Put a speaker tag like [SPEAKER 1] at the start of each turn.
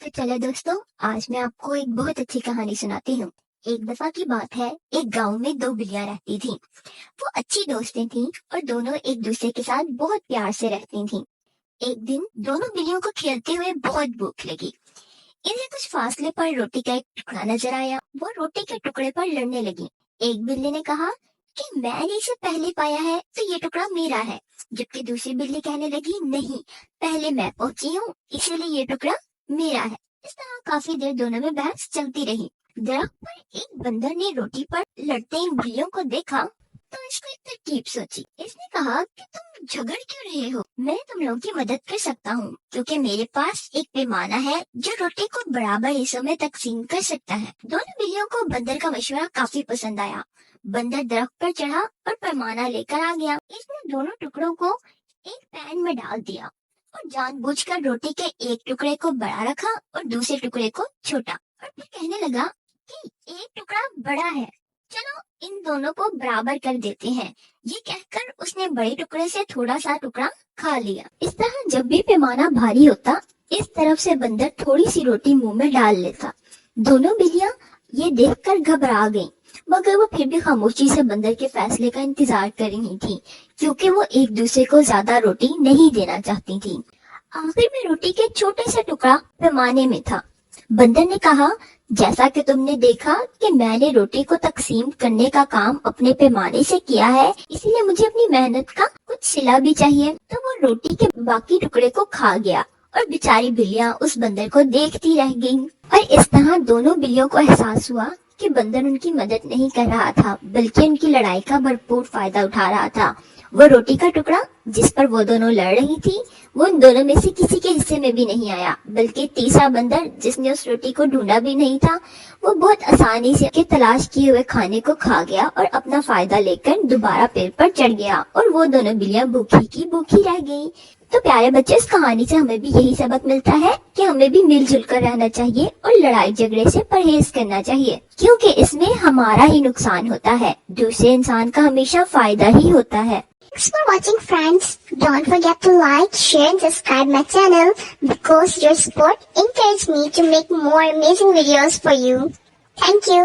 [SPEAKER 1] तो चलो दोस्तों, आज मैं आपको एक बहुत अच्छी कहानी सुनाती हूँ। एक दफा की बात है, एक गांव में दो बिल्लियां रहती थीं। वो अच्छी दोस्तें थीं और दोनों एक दूसरे के साथ बहुत प्यार से रहती थीं। एक दिन दोनों बिल्लियों को खेलते हुए बहुत भूख लगी। इन्हें कुछ फासले पर रोटी का एक टुकड़ा नजर आया। वो रोटी के टुकड़े पर लड़ने लगी। एक बिल्ली ने कहा कि मैंने इसे पहले पाया है तो ये टुकड़ा मेरा है, जबकि दूसरी बिल्ली कहने लगी नहीं, पहले मैं पहुंची हूँ इसीलिए ये टुकड़ा मेरा है। इस तरह काफी देर दोनों में बहस चलती रही। दरख्त पर एक बंदर ने रोटी पर लड़ते इन बिल्लियों को देखा तो इसको एक तरकीब सोची। इसने कहा कि तुम झगड़ क्यों रहे हो, मैं तुम लोगों की मदद कर सकता हूँ, क्योंकि मेरे पास एक पैमाना है जो रोटी को बराबर हिस्सों में तकसीम कर सकता है। दोनों बिल्लियों को बंदर का मशवरा काफी पसंद आया। बंदर दरख्त पर चढ़ा और पैमाना लेकर आ गया। इसने दोनों टुकड़ों को एक पैन में डाल दिया और जानबूझकर रोटी के एक टुकड़े को बड़ा रखा और दूसरे टुकड़े को छोटा, और फिर कहने लगा कि एक टुकड़ा बड़ा है, चलो इन दोनों को बराबर कर देते हैं। ये कहकर उसने बड़े टुकड़े से थोड़ा सा टुकड़ा खा लिया। इस तरह जब भी पैमाना भारी होता, इस तरफ से बंदर थोड़ी सी रोटी मुंह में डाल लेता। दोनों बिल्लियां ये देखकर घबरा गईं, मगर वो फिर भी खामोशी से बंदर के फैसले का इंतजार कर रही थी, क्योंकि वो एक दूसरे को ज्यादा रोटी नहीं देना चाहती थी। आखिर में रोटी के छोटे से टुकड़ा पैमाने में था। बंदर ने कहा, जैसा कि तुमने देखा कि मैंने रोटी को तकसीम करने का काम अपने पैमाने से किया है, इसीलिए मुझे अपनी मेहनत का कुछ सिला भी चाहिए। तो वो रोटी के बाकी टुकड़े को खा गया और बेचारी बिल्लियां उस बंदर को देखती रह गईं। और इस तरह दोनों बिल्लियों को एहसास हुआ कि बंदर उनकी मदद नहीं कर रहा था, बल्कि उनकी लड़ाई का भरपूर फायदा उठा रहा था। वो रोटी का टुकड़ा जिस पर वो दोनों लड़ रही थी, वो उन दोनों में से किसी के हिस्से में भी नहीं आया, बल्कि तीसरा बंदर जिसने उस रोटी को ढूंढा भी नहीं था, वो बहुत आसानी से तलाश किए हुए खाने को खा गया और अपना फायदा लेकर दोबारा पेड़ पर चढ़ गया। और वो दोनों बिल्लियां भूखी की भूखी रह गई। तो प्यारे बच्चे, इस कहानी से हमें भी यही सबक मिलता है कि हमें भी मिलजुल कर रहना चाहिए और लड़ाई झगड़े से परहेज करना चाहिए, क्योंकि इसमें हमारा ही नुकसान होता है, दूसरे इंसान का हमेशा फायदा ही होता है।
[SPEAKER 2] Thanks for watching, friends. Don't forget to like, share and subscribe my channel because your support encourages me to make more amazing videos for you. Thank you.